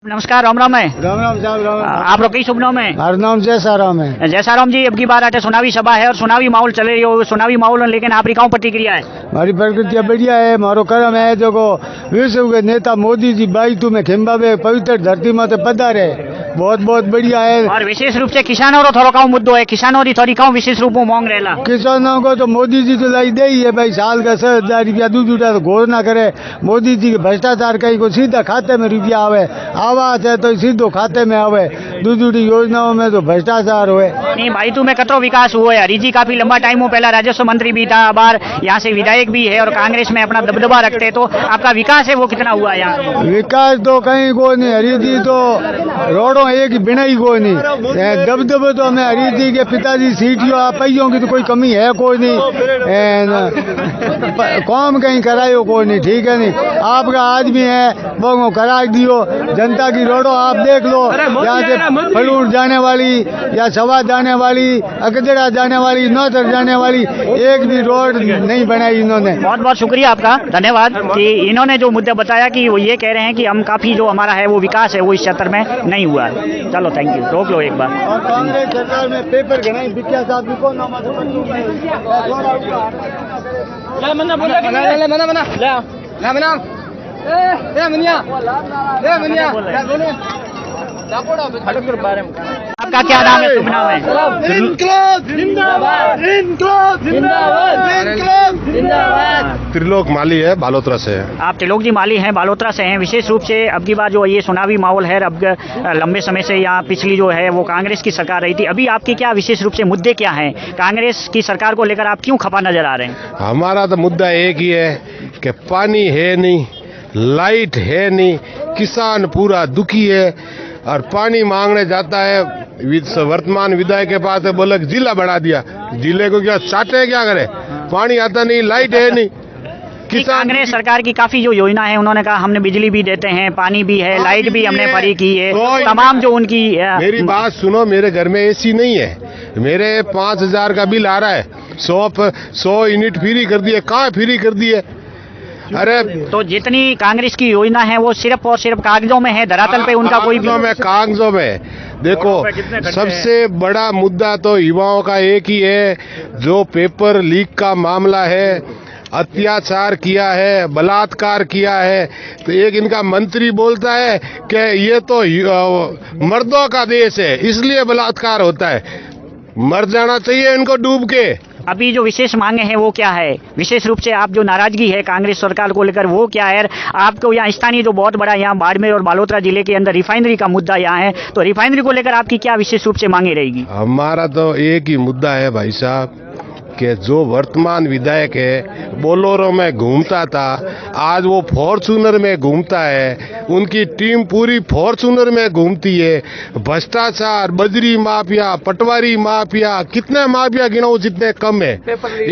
नमस्कार, राम राम है। राम राम साहब, राम राम। आप लोग की शुभ नाम है? हमारा नाम जयसाराम है। जयसाराम जी, अब की बार आटे चुनावी सभा है और चुनावी माहौल चल रही हो, चुनावी माहौल लेकिन आपकी कौन प्रतिक्रिया है? हमारी प्रकृति बढ़िया है। मारो कर्म है जो विश्व के नेता मोदी जी बाई तुम्हें खिम्बा में पवित्र धरती माते पधारे, बहुत बहुत बढ़िया है। और विशेष रूप से किसानों रो थोड़ो कौन मुद्दो है, किसानों की थोड़ी कौन विशेष रूप में मांग रहेला? किसानों को तो मोदी जी तो लाई दे ही है भाई, साल का 60,000 रुपया दूध उठा तो घोर ना करे। मोदी जी के भ्रष्टाचार कहीं को सीधा खाते में रुपया आवे, आवास है तो सीधो खाते में आवे, दूध उठी योजनाओं में तो भ्रष्टाचार हुए। नहीं भाई, तुम्हें कतरो विकास हुआ है? हरी जी काफी लंबा टाइम हो, पहला राजस्व मंत्री भी था, बार यहाँ से विधायक भी है और कांग्रेस में अपना दबदबा रखते हैं, तो आपका विकास है वो कितना हुआ है यहाँ? विकास तो कहीं को नहीं, हरी जी तो रोडों एक बिनाई को नहीं, दबदबे तो हमें हरी जी के पिताजी सीटियों पहियों की तो कोई कमी है कोई नहीं, काम कहीं करायो कोई नहीं, ठीक है नहीं। आपका आदमी है वो करा दियो, जनता की रोडों आप देख लो, यहाँ से फलूर जाने वाली या सवा जाने वाली, अकदड़ा जाने वाली, नौतर जाने वाली एक भी रोड नहीं बनाई इन्होंने। बहुत बहुत शुक्रिया आपका, धन्यवाद कि इन्होंने जो मुद्दा बताया कि वो ये कह रहे हैं कि हम काफी जो हमारा है वो विकास है वो इस क्षेत्र में नहीं हुआ है। चलो थैंक यू, रोक लो एक बार। और कांग्रेस सरकार में पेपर घनाई बिकिया साहब भी कौन नाम आपका क्या नाम है, शुभ नाम है? त्रिलोक माली है, बालोतरा से है। आप त्रिलोक जी माली हैं, बालोतरा से हैं। विशेष रूप से अब की बार जो ये चुनावी माहौल है, अब लंबे समय से यहाँ पिछली जो है वो कांग्रेस की सरकार रही थी, अभी आपके क्या विशेष रूप से मुद्दे क्या हैं? कांग्रेस की सरकार को लेकर आप क्यों खपा नजर आ रहे हैं? हमारा तो मुद्दा एक ही है कि पानी है नहीं, लाइट है नहीं, किसान पूरा दुखी है और पानी मांगने जाता है वर्तमान विधायक के पास, बोले जिला बढ़ा दिया, जिले को क्या चाटे क्या करे, पानी आता नहीं, लाइट है नहीं। कांग्रेस सरकार की काफी जो योजना है, उन्होंने कहा हमने बिजली भी देते हैं, पानी भी है, लाइट भी हमने फ्री की है, तमाम जो उनकी मेरी बात सुनो, मेरे घर में एसी नहीं है, मेरे 5,000 का बिल आ रहा है, 100 यूनिट फ्री कर दिए, कहाँ फ्री कर दिए? अरे तो जितनी कांग्रेस की योजना है वो सिर्फ और सिर्फ कागजों में है, धरातल पे उनका कोई कागजों में। देखो, सबसे बड़ा मुद्दा तो युवाओं का एक ही है, जो पेपर लीक का मामला है, अत्याचार किया है, बलात्कार किया है, तो एक इनका मंत्री बोलता है कि ये तो मर्दों का देश है इसलिए बलात्कार होता है, मर जाना चाहिए इनको डूब के। अभी जो विशेष मांगे हैं वो क्या है? विशेष रूप से आप जो नाराजगी है कांग्रेस सरकार को लेकर वो क्या है? आपको यहाँ स्थानीय जो बहुत बड़ा यहाँ बाड़मेर और बालोतरा जिले के अंदर रिफाइनरी का मुद्दा यहाँ है, तो रिफाइनरी को लेकर आपकी क्या विशेष रूप से मांगे रहेगी? हमारा तो एक ही मुद्दा है भाई साहब कि जो वर्तमान विधायक है बोलोरो में घूमता था, आज वो फॉर्चूनर में घूमता है, उनकी टीम पूरी फॉर्चूनर में घूमती है। भ्रष्टाचार, बजरी माफिया, पटवारी माफिया, कितने माफिया गिनाओ जितने कम है।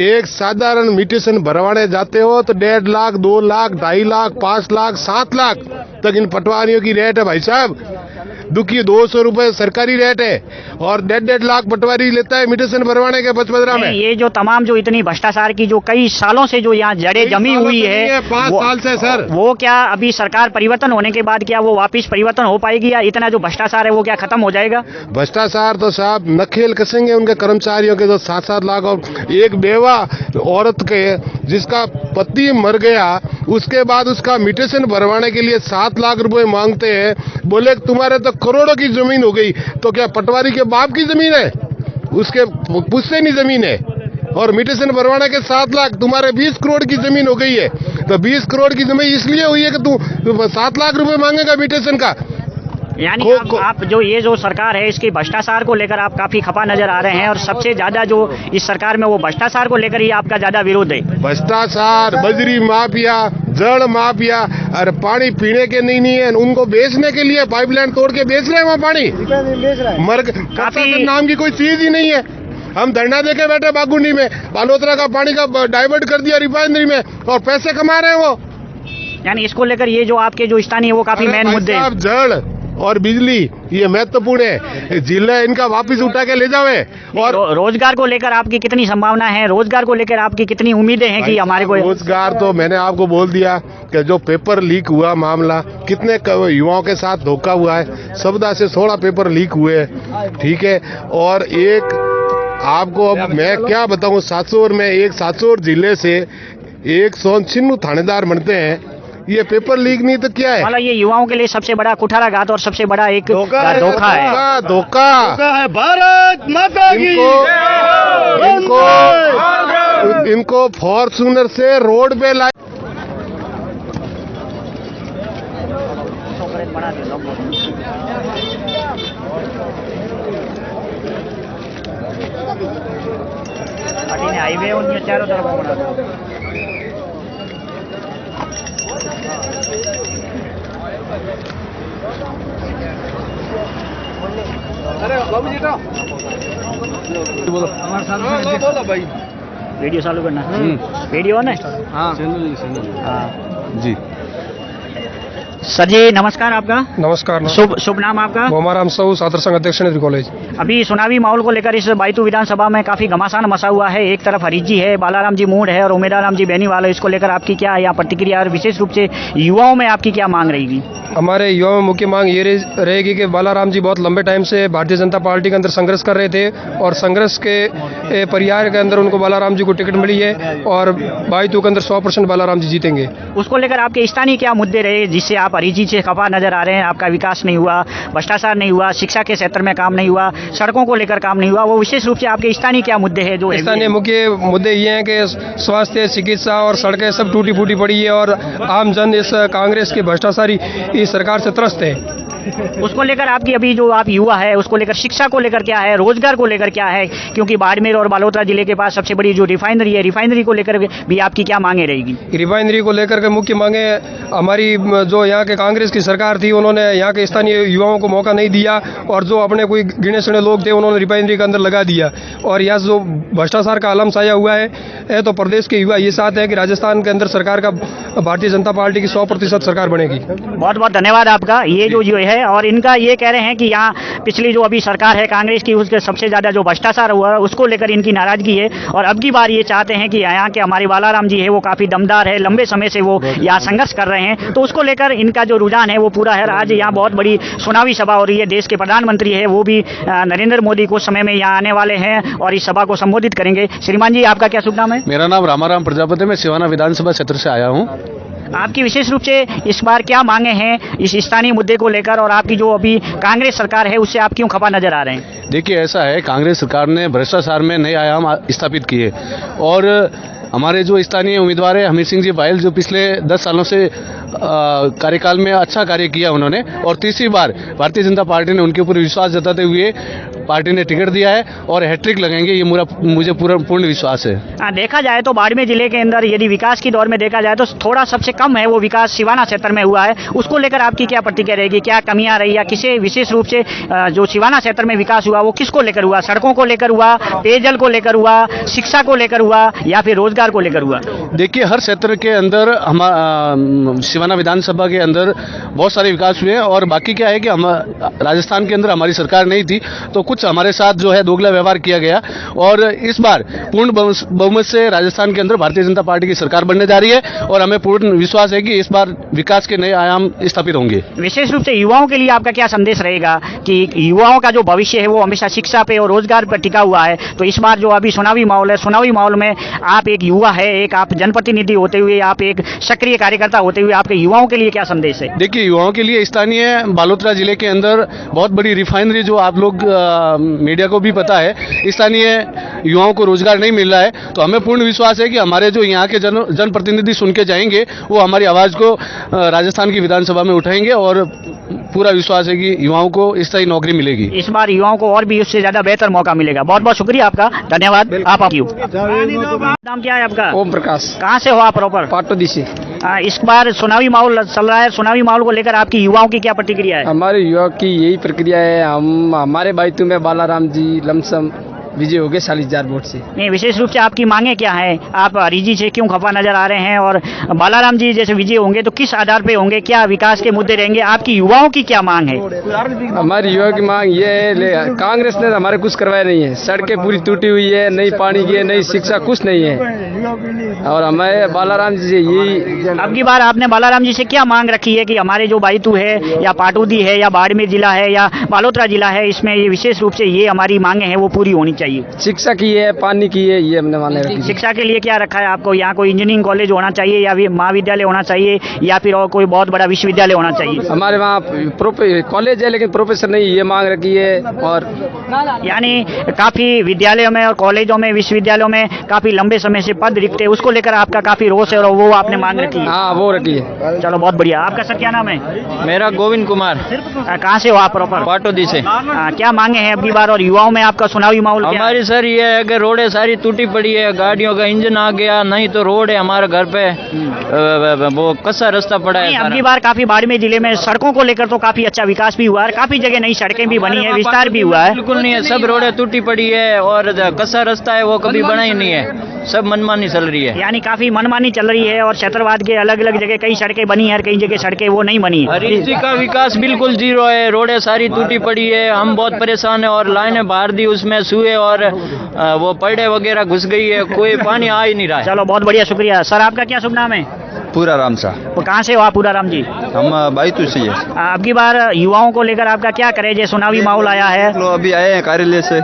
एक साधारण म्यूटेशन भरवाने जाते हो तो 1.5 लाख, 2 लाख, 2.5 लाख, 5 लाख, 7 लाख तक इन पटवारियों की रेट है भाई साहब। दुखी 200 रुपए सरकारी रेट है और 1.5 लाख पटवारी लेता है म्यूटेशन भरवाने के 55 में। ये जो तमाम जो इतनी भ्रष्टाचार की जो कई सालों से जो यहाँ जड़ें जमी हुई है, 5 साल से सर, वो क्या अभी सरकार परिवर्तन होने के बाद क्या वो वापिस परिवर्तन हो पाएगी या इतना जो भ्रष्टाचार है वो क्या खत्म हो जाएगा? भ्रष्टाचार तो साहब नखेल कसेंगे उनके कर्मचारियों के, जो 7-7 लाख। और एक बेवा औरत के जिसका पति मर गया, उसके बाद उसका म्यूटेशन भरवाने के लिए 7 लाख रुपए मांगते हैं, बोले तुम्हारे तो करोड़ों की जमीन हो गई, तो क्या पटवारी के बाप की जमीन है? उसके पुश्तैनी जमीन है और म्यूटेशन भरवाने के 7 लाख, तुम्हारे 20 करोड़ की जमीन हो गई है, तो 20 करोड़ की जमीन इसलिए हुई है कि तू 7 लाख रुपए मांगेगा म्यूटेशन का। यानी आप जो ये जो सरकार है इसकी भ्रष्टाचार को लेकर आप काफी खपा नजर आ रहे हैं और सबसे ज्यादा जो इस सरकार में वो भ्रष्टाचार को लेकर ही आपका ज्यादा विरोध है। भ्रष्टाचार, बजरी माफिया, जल माफिया, और पानी पीने के नहीं है, उनको बेचने के लिए पाइपलाइन तोड़ के बेच रहे हैं वहाँ पानी। काफी नाम की कोई चीज ही नहीं है। हम धरना देके बैठे बागुंडी में, बालोतरा का पानी का डाइवर्ट कर दिया रिफाइनरी में और पैसे कमा रहे हैं वो। यानी इसको लेकर ये जो आपके जो स्थानीय वो काफी मेन मुद्दे हैं। जल और बिजली ये महत्वपूर्ण है। जिले इनका वापस उठा के ले जावे। और रोजगार को लेकर आपकी कितनी संभावना है, रोजगार को लेकर आपकी कितनी उम्मीदें हैं कि हमारे को रोजगार तो मैंने आपको बोल दिया कि जो पेपर लीक हुआ मामला, कितने युवाओं के साथ धोखा हुआ है, 14 से 16 पेपर लीक हुए, ठीक है। और एक आपको अब मैं क्या बताऊं, सातसौर में एक सातसौर जिले से 196 थानेदार बनते हैं, ये पेपर लीक नहीं तो क्या है। मतलब ये युवाओं के लिए सबसे बड़ा कुठाराघात और सबसे बड़ा एक धोखा है। धोखा है। भारत माता की इनको फॉर्च्यूनर से रोड पे ला हाईवे उनके चारों तरफ बना दो। अरे बाबू जी बोलो भाई, वीडियो चालू करना। वीडियो है। हाँ जी। सर जी नमस्कार, आपका नमस्कार। शुभ नाम आपका? मोमाराम साहू, छात्र संघ अध्यक्ष नेत्री कॉलेज। अभी चुनावी माहौल को लेकर इस बायतू विधानसभा में काफी घमासान मचा हुआ है। एक तरफ हरीश जी है, बालाराम जी मूड है और उमेदाराम जी बेनीवाल है। इसको लेकर आपकी क्या यहाँ प्रतिक्रिया और विशेष रूप से युवाओं में आपकी क्या मांग रहेगी? हमारे युवाओं में मुख्य मांग ये रहेगी कि बालाराम जी बहुत लंबे टाइम से भारतीय जनता पार्टी के अंदर संघर्ष कर रहे थे और संघर्ष के परिवार के अंदर उनको बालाराम जी को टिकट मिली है और बायतू के अंदर 100% बालाराम जी जीतेंगे। उसको लेकर आपके स्थानीय क्या मुद्दे रहे जिससे आप हरीश जी से खफा नजर आ रहे हैं? आपका विकास नहीं हुआ, भ्रष्टाचार नहीं हुआ, शिक्षा के क्षेत्र में काम नहीं हुआ, सड़कों को लेकर काम नहीं हुआ, वो विशेष रूप से आपके स्थानीय क्या मुद्दे हैं? जो स्थानीय मुख्य मुद्दे ये हैं कि स्वास्थ्य, चिकित्सा और सड़कें सब टूटी फूटी पड़ी है और आम जन इस कांग्रेस के भ्रष्टाचारी इस सरकार से त्रस्त है। उसको लेकर आपकी अभी जो आप युवा है उसको लेकर शिक्षा को लेकर क्या है, रोजगार को लेकर क्या है? क्योंकि बाड़मेर और बालोतरा जिले के पास सबसे बड़ी जो रिफाइनरी है, रिफाइनरी को लेकर भी आपकी क्या मांगे रहेगी? रिफाइनरी को लेकर के मुख्य मांगे, हमारी जो यहाँ के कांग्रेस की सरकार थी उन्होंने यहाँ के स्थानीय युवाओं को मौका नहीं दिया और जो अपने कोई गिने चुने लोग थे उन्होंने रिफाइनरी के अंदर लगा दिया और यहाँ जो भ्रष्टाचार का आलम छाया हुआ है तो प्रदेश के युवा ये चाहते हैं कि राजस्थान के अंदर सरकार का भारतीय जनता पार्टी की 100% सरकार बनेगी। बहुत बहुत धन्यवाद आपका। ये जो है और इनका ये कह रहे हैं कि यहाँ पिछली जो अभी सरकार है कांग्रेस की उसके सबसे ज्यादा जो भ्रष्टाचार हुआ है उसको लेकर इनकी नाराजगी है और अब की बार ये चाहते हैं कि यहाँ के हमारे बालाराम जी है वो काफी दमदार है, लंबे समय से वो यहाँ संघर्ष कर रहे हैं, तो उसको लेकर इनका जो रुझान है वो पूरा है। आज यहाँ बहुत बड़ी चुनावी सभा हो रही है, देश के प्रधानमंत्री है वो भी नरेंद्र मोदी कुछ समय में यहाँ आने वाले हैं और इस सभा को संबोधित करेंगे। श्रीमान जी आपका क्या शुभ नाम है? मेरा नाम रामाराम प्रजापति, मैं सिवाना विधानसभा क्षेत्र से आया हूँ। आपकी विशेष रूप से इस बार क्या मांगे हैं इस स्थानीय मुद्दे को लेकर और आपकी जो अभी कांग्रेस सरकार है उससे आप क्यों खफा नजर आ रहे हैं? देखिए ऐसा है, कांग्रेस सरकार ने भ्रष्टाचार में नए आयाम स्थापित किए और हमारे जो स्थानीय उम्मीदवार है हमीर सिंह जी बाइल जो पिछले 10 सालों से कार्यकाल में अच्छा कार्य किया उन्होंने और तीसरी बार भारतीय जनता पार्टी ने उनके ऊपर विश्वास जताते हुए पार्टी ने टिकट दिया है और हैट्रिक लगेंगे, ये मुझे पूर्ण विश्वास है। देखा जाए तो बाड़मेर जिले के अंदर यदि विकास की दौर में देखा जाए तो थोड़ा सबसे कम है वो विकास सिवाना क्षेत्र में हुआ है, उसको लेकर आपकी क्या प्रतिक्रिया रहेगी? क्या कमियां रही या किसे विशेष रूप से जो सिवाना क्षेत्र में विकास हुआ वो किसको लेकर हुआ? सड़कों को लेकर हुआ, पेयजल को लेकर हुआ, शिक्षा को लेकर हुआ या फिर रोजगार को लेकर हुआ? देखिए हर क्षेत्र के अंदर हम सिवाना विधानसभा के अंदर बहुत सारे विकास हुए हैं और बाकी क्या है कि हम राजस्थान के अंदर हमारी सरकार नहीं थी तो कुछ हमारे साथ जो है दोगला व्यवहार किया गया और इस बार पूर्ण बहुमत से राजस्थान के अंदर भारतीय जनता पार्टी की सरकार बनने जा रही है और हमें पूर्ण विश्वास है कि इस बार विकास के नए आयाम स्थापित होंगे। विशेष रूप से युवाओं के लिए आपका क्या संदेश रहेगा कि युवाओं का जो भविष्य है वो हमेशा शिक्षा पे और रोजगार पर टिका हुआ है, तो इस बार जो अभी चुनावी माहौल है, चुनावी माहौल में आप एक युवा है, एक आप जनप्रतिनिधि होते हुए, आप एक सक्रिय कार्यकर्ता होते हुए आपके युवाओं के लिए क्या संदेश है? देखिए युवाओं के लिए स्थानीय बालोतरा जिले के अंदर बहुत बड़ी रिफाइनरी जो आप लोग मीडिया को भी पता है, स्थानीय युवाओं को रोजगार नहीं मिल रहा है, तो हमें पूर्ण विश्वास है कि हमारे जो यहाँ के जनप्रतिनिधि सुन के जाएंगे वो हमारी आवाज को राजस्थान की विधानसभा में उठाएंगे और पूरा विश्वास है कि युवाओं को स्थायी नौकरी मिलेगी। इस बार युवाओं को और भी उससे ज्यादा बेहतर मौका मिलेगा। बहुत बहुत शुक्रिया आपका, धन्यवाद। आप नाम क्या है आपका? ओम प्रकाश। कहाँ से हो आप प्रॉपर? पाटोदी से। इस बार चुनावी माहौल चल रहा है, चुनावी माहौल को लेकर आपकी युवाओं की क्या प्रतिक्रिया है? हमारे युवा की यही प्रक्रिया है, हम हमारे बायतू में बालाराम जी लमसम विजय हो गए 40,000 वोट से। नहीं, विशेष रूप से आपकी मांगे क्या है? आप हरीश जी से क्यों खफा नजर आ रहे हैं और बालाराम जी जैसे विजय होंगे तो किस आधार पे होंगे? क्या विकास के मुद्दे रहेंगे? आपकी युवाओं की क्या मांग है? हमारी युवा की मांग ये है, कांग्रेस ने हमारे कुछ करवाया नहीं है, सड़कें पूरी टूटी हुई है, नई पानी की है, नई शिक्षा कुछ नहीं है। और हमें बालाराम जी से यही, अब की बार आपने बालाराम जी से क्या मांग रखी है कि हमारे जो बाईतू है या पाटुदी है या बाड़मेर जिला है या बालोतरा जिला है, इसमें ये विशेष रूप से ये हमारी मांगे हैं वो पूरी होनी चाहिए? शिक्षा की है, पानी की है, ये हमने मांगे रखी। शिक्षा के लिए क्या रखा है आपको? यहाँ कोई इंजीनियरिंग कॉलेज होना चाहिए या महाविद्यालय होना चाहिए या फिर और कोई बहुत बड़ा विश्वविद्यालय होना चाहिए? हमारे वहाँ कॉलेज है लेकिन प्रोफेसर नहीं, ये मांग रखी है। और यानी काफी विद्यालयों में और कॉलेजों में विश्वविद्यालयों में काफी लंबे समय से पद रिक्त है, उसको लेकर आपका काफी रोष है और वो आपने मांग रखी है? हाँ, वो रखी है। चलो बहुत बढ़िया। आपका सर क्या नाम है? मेरा गोविंद कुमार, कहाँ से हो आप प्रॉपर? पाटोदी से। क्या मांगे हैं अब की बार और युवाओं में आपका चुनावी माहौल क्या है? हमारी सर ये है कि रोडें सारी टूटी पड़ी है, गाड़ियों का इंजन आ गया, नहीं तो रोड है हमारे घर पे वो कच्चा रास्ता पड़ा है। अब की बार काफी बाड़मेर जिले में सड़कों को लेकर तो काफी अच्छा विकास भी हुआ है, काफी जगह नई सड़कें भी बनी है, विस्तार भी हुआ है। बिल्कुल नहीं है, सब रोडें टूटी पड़ी है और कच्चा रास्ता है वो कभी बना ही नहीं है, सब मनमानी चल रही है। यानी काफी मनमानी चल रही है और क्षेत्रवाद के अलग अलग जगह कई सड़कें बनी है, कई जगह सड़कें वो नहीं बनी है। हरीश जी का विकास बिल्कुल जीरो है, रोडें सारी टूटी पड़ी है, हम बहुत परेशान है और लाइनें बाहर दी, उसमें सुए और वो पड़े वगैरह घुस गई है, कोई पानी आ ही नहीं रहा है। चलो बहुत बढ़िया, शुक्रिया। सर आपका क्या शुभ नाम है? पूरा राम सा। वो कहाँ से हो आप पूरा राम जी? हम बाईतू से है। अब की बार युवाओं को लेकर आपका क्या करे? जो चुनावी माहौल आया है, लोग अभी आए हैं कार्यालय से।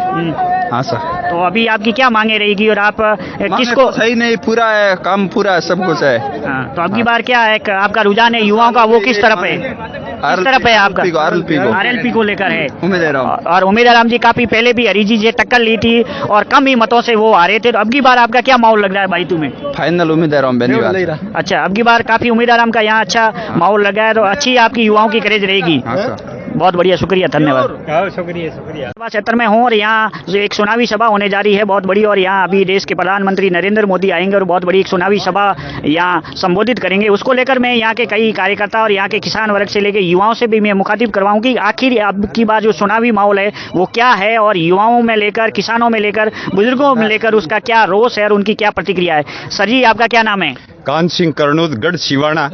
हाँ सर। तो अभी आपकी क्या मांगे रहेगी और आप किसको? सही नहीं, पूरा है, काम पूरा है, सब कुछ है। तो अब की बार क्या है आपका रुझान है युवाओं का, वो किस तरफ है? किस तरफ है आपका? आरएलपी को लेकर है। और उम्मीदवार जी काफी पहले भी हरीश जी से टक्कर ली थी और कम ही मतों से वो हारे थे, तो अब की बार आपका क्या माहौल लग रहा है बाईतू में? फाइनल उम्मीदवार बेनीवाल। अच्छा, अब की बार काफी उम्मीदवार का यहाँ अच्छा माहौल लगा है, तो अच्छी आपकी युवाओं की करेज रहेगी। बहुत बढ़िया, शुक्रिया, धन्यवाद। शुक्रिया। सभा क्षेत्र में हूँ और यहाँ एक चुनावी सभा होने जा रही है बहुत बड़ी, और यहाँ अभी देश के प्रधानमंत्री नरेंद्र मोदी आएंगे और बहुत बड़ी एक चुनावी सभा यहाँ संबोधित करेंगे। उसको लेकर मैं यहाँ के कई कार्यकर्ता और यहाँ के किसान वर्ग से लेकर युवाओं से भी मैं मुखातिब करवाऊँ कि आखिर अब की बार जो चुनावी माहौल है वो क्या है और युवाओं में लेकर, किसानों में लेकर, बुजुर्गों में लेकर उसका क्या रोष है और उनकी क्या प्रतिक्रिया है। सर जी आपका क्या नाम है? कान सिंह करनूद, गढ़ सिवाना।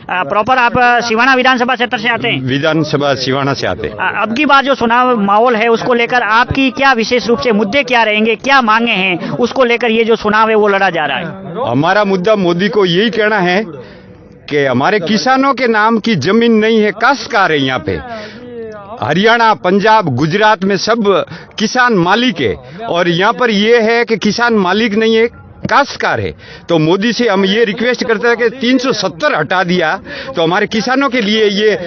प्रॉपर आप सिवाना विधानसभा क्षेत्र से आते हैं? विधानसभा सिवाना से आते हैं। अब की बार जो चुनाव माहौल है उसको लेकर आपकी क्या विशेष रूप से मुद्दे क्या रहेंगे, क्या मांगे हैं, उसको लेकर ये जो चुनाव है वो लड़ा जा रहा है? हमारा मुद्दा मोदी को यही कहना है कि हमारे किसानों के नाम की जमीन नहीं है, काश्तकार है। यहाँ पे हरियाणा, पंजाब, गुजरात में सब किसान मालिक है और यहाँ पर ये है कि किसान मालिक नहीं है, काश्तकार है। तो मोदी से हम ये रिक्वेस्ट करते हैं कि 370 हटा दिया तो हमारे किसानों के लिए ये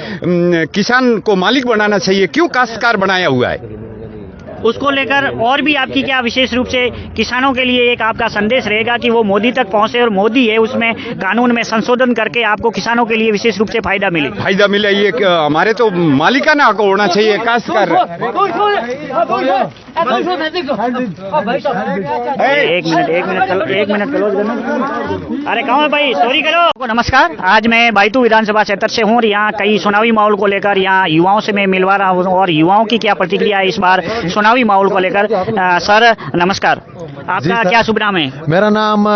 किसान को मालिक बनाना चाहिए, क्यों काश्तकार बनाया हुआ है? उसको लेकर और भी आपकी क्या विशेष रूप से किसानों के लिए एक आपका संदेश रहेगा कि वो मोदी तक पहुंचे और मोदी है उसमें कानून में संशोधन करके आपको किसानों के लिए विशेष रूप से फायदा मिले? ये हमारे तो मालिकाना हक होना चाहिए। काश्तकार एक मिनट क्लोज करना। अरे कौन भाई, सॉरी करो। नमस्कार, आज मैं बाईतू विधानसभा क्षेत्र से हूँ और यहाँ कई चुनावी माहौल को लेकर यहाँ युवाओं से मैं मिलवा रहा हूँ और युवाओं की क्या प्रतिक्रिया है इस बार चुनावी माहौल को लेकर। सर नमस्कार, आपका क्या शुभ नाम है? मेरा नाम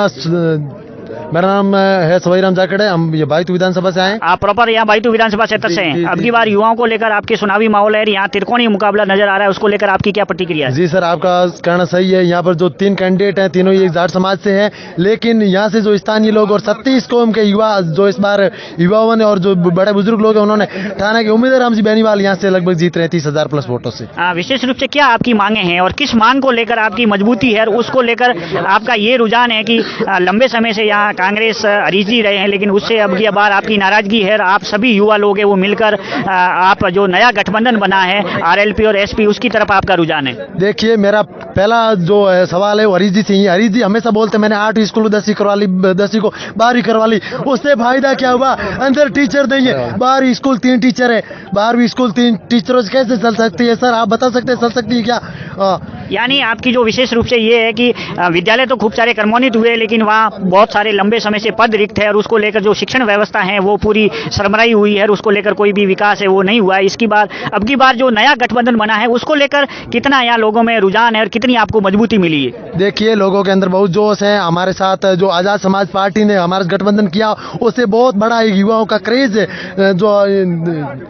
है सवाईराम जाखड़ है। हम ये बाईतू विधानसभा से आए। आप प्रॉपर यहाँ बाईतू विधानसभा क्षेत्र से हैं। अब की बार युवाओं को लेकर आपके चुनावी माहौल है, यहाँ त्रिकोणीय मुकाबला नजर आ रहा है, उसको लेकर आपकी क्या प्रतिक्रिया है? जी सर, आपका कहना सही है। यहाँ पर जो 3 कैंडिडेट हैं तीनों ही एक जाट समाज से हैं, लेकिन यहाँ से जो स्थानीय लोग और 37 कौम के युवा जो इस बार युवाओं ने और जो बड़े बुजुर्ग लोग हैं उन्होंने ठाना कि उम्मीदवार राम जी बेनीवाल यहाँ से लगभग जीत रहे हैं 30,000 प्लस वोटों से। विशेष रूप से क्या आपकी मांगे हैं और किस मांग को लेकर आपकी मजबूती है, उसको लेकर आपका ये रुझान है कि लंबे समय से यहाँ कांग्रेस हरीश जी रहे हैं, लेकिन उससे अब की बार आपकी नाराजगी है, आप सभी युवा लोग हैं वो मिलकर आप जो नया गठबंधन बना है आरएलपी और एसपी, उसकी तरफ आपका रुझान है? देखिए, मेरा पहला जो सवाल है वो हरीश जी से ही। हरीश जी हमेशा बोलते मैंने 8वीं स्कूल 10वीं करवा ली, 10वीं को 12वीं करवा ली, उससे फायदा क्या हुआ? अंदर टीचर नहीं है। 12वीं स्कूल 3 टीचर है, 12वीं स्कूल 3 टीचरों से कैसे चल सकती है? सर आप बता सकते हैं चल सकती है क्या? यानी आपकी जो विशेष रूप से ये है कि विद्यालय तो खूब सारे क्रमोन्नत हुए, लेकिन वहाँ बहुत सारे लंबे समय से पद रिक्त है और उसको लेकर जो शिक्षण व्यवस्था है वो पूरी सरमराई हुई है और उसको लेकर कोई भी विकास है वो नहीं हुआ है। अब की बार जो नया गठबंधन बना है उसको लेकर कितना यहाँ लोगों में रुझान है और कितनी आपको मजबूती मिली है? देखिए, लोगों के अंदर बहुत जोश है। हमारे साथ जो आज़ाद समाज पार्टी ने हमारा गठबंधन किया उससे बहुत बड़ा एक युवाओं का क्रेज है। जो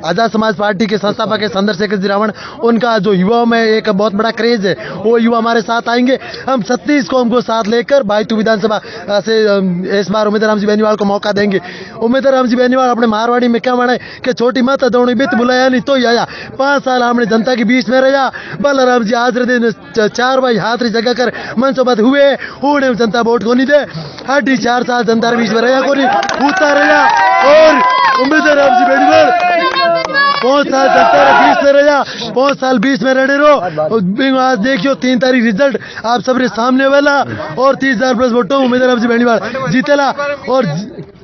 आज़ाद समाज पार्टी के संस्थापक है चंद्रशेखर जी रावण, उनका जो युवाओं में एक बहुत बड़ा क्रेज है, वो युवा हमारे साथ आएंगे। हम 36 कौम को साथ लेकर बायतू विधानसभा से इस बार उम्मीदवार रामजी बेनीवाल को मौका देंगे। उम्मीदवार रामजी बेनीवाल अपने मारवाड़ी में क्या माने कि छोटी माता दौड़ी बित बुलाया नहीं तो आया। 5 साल हमने जनता के बीच में रहा। बलराम जी आज दिन 4 भाई हाथ जगह कर मनसोबत हुए उड़े जनता वोट को नहीं दे। हाडी 4 साल जनता के बीच में रहा को नहीं उता रहा और उम्मीदवार रामजी बेनीवाल 5 साल जनता के बीच में रहा, 5 साल बीच में रहने रो। आज देखियो 3 तारीख रिजल्ट आप सबके सामने वाला और 30,000 प्लस वोटों उम्मीदवार रामजी बेनीवाल जीतेला। और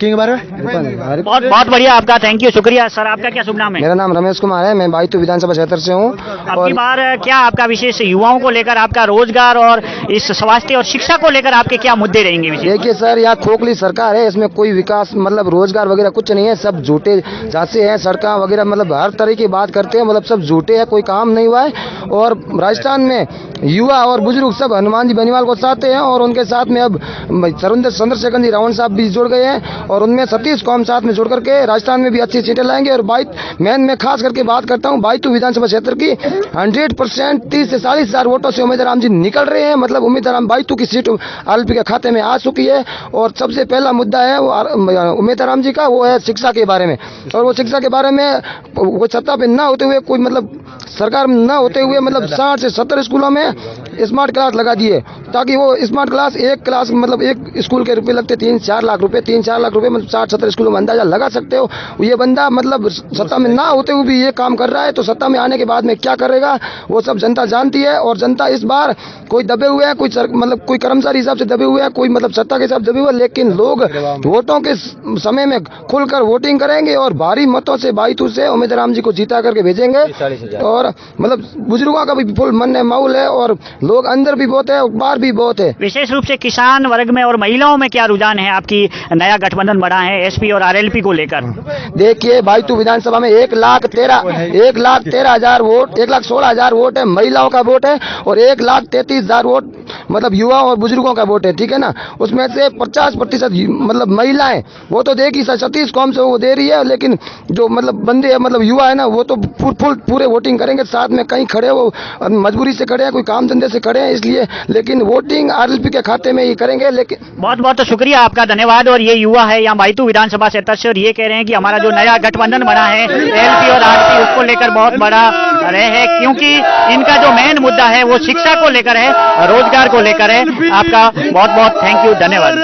किंग बारे बहुत बहुत बढ़िया, आपका थैंक यू, शुक्रिया। सर आपका क्या शुभ नाम है? मेरा नाम रमेश कुमार है, मैं बायतू विधानसभा क्षेत्र से हूँ। अब की बार क्या आपका विशेष युवाओं को लेकर आपका रोजगार और इस स्वास्थ्य और शिक्षा को लेकर आपके क्या मुद्दे रहेंगे विशेष? देखिए सर, यहाँ खोखली सरकार है, इसमें कोई विकास मतलब रोजगार वगैरह कुछ नहीं है, सब झूठे झांसे हैं। सड़कें वगैरह मतलब हर तरह की बात करते हैं, मतलब सब झूठे हैं, कोई काम नहीं हुआ है। और राजस्थान में युवा और बुजुर्ग सब हनुमान जी बेनीवाल को चाहते हैं और उनके साथ में अब चंद्रशेखर जी रावण साहब भी जुड़ गए हैं और उनमें 36 कौम साथ में जुड़ करके राजस्थान में भी अच्छी सीटें लाएंगे। और मैं खास करके बात करता हूँ बायतू विधानसभा क्षेत्र की 100% 30 से 40,000 वोटों से उम्मीदवार राम जी निकल रहे हैं। मतलब उम्मीदवार बायतू की सीट आरएलपी के खाते में आ चुकी है। और सबसे पहला मुद्दा है वो उम्मीदवार राम जी का, वो है शिक्षा के बारे में। और वो शिक्षा के बारे में वो सत्ता पे न होते हुए, कोई मतलब सरकार में न होते हुए मतलब 60 से 70 स्कूलों में स्मार्ट क्लास लगा दिए, ताकि वो स्मार्ट क्लास एक क्लास मतलब एक स्कूल के रुपए लगते 3-4 लाख रुपए, 3-4 लाख रुपए मतलब 60-70 स्कूलों में अंदाजा लगा सकते हो। ये बंदा मतलब सत्ता में ना होते हुए भी ये काम कर रहा है, तो सत्ता में आने के बाद में क्या करेगा वो सब जनता जानती है। और जनता इस बार कोई दबे हुए हैं, कोई मतलब कोई कर्मचारी हिसाब से दबे हुए हैं, कोई मतलब सत्ता के हिसाब से दबे हुए, लेकिन लोग वोटों के समय में खुलकर वोटिंग करेंगे और भारी मतों से बायतू से उम्मीदवार राम जी को जीता करके भेजेंगे। और मतलब बुजुर्गों का भी फुल मन है, माहौल है और लोग अंदर भी बहुत है और बाहर भी बहुत है। विशेष रूप से किसान वर्ग में और महिलाओं में क्या रुझान है? आपकी नया गठबंधन बना है एसपी और आरएलपी को लेकर। देखिए, बायतू विधानसभा में 1,13,000 वोट, 1,16,000 वोट है महिलाओं का वोट है और 1,33,000 वोट मतलब युवाओं और बुजुर्गों का वोट है, ठीक है ना। उसमें से 50% मतलब महिलाएं, वो तो देखी 36 कौम से वो दे रही है, लेकिन जो मतलब बंदे है मतलब युवा है ना, वो तो पूरे वोटिंग करेंगे। साथ में कहीं खड़े वो मजबूरी से खड़े हैं, कोई काम धंधे से खड़े हैं इसलिए, लेकिन वोटिंग आरएलपी के खाते में ही करेंगे। लेकिन बहुत बहुत शुक्रिया, आपका धन्यवाद। और ये युवा है यहाँ बायतू विधानसभा क्षेत्र से और ये कह रहे हैं कि हमारा जो नया गठबंधन बना है एलपी और आरपी उसको लेकर बहुत बड़ा रहे है, क्योंकि इनका जो मेन मुद्दा है वो शिक्षा को लेकर है, रोजगार को लेकर है। आपका बहुत बहुत थैंक यू, धन्यवाद।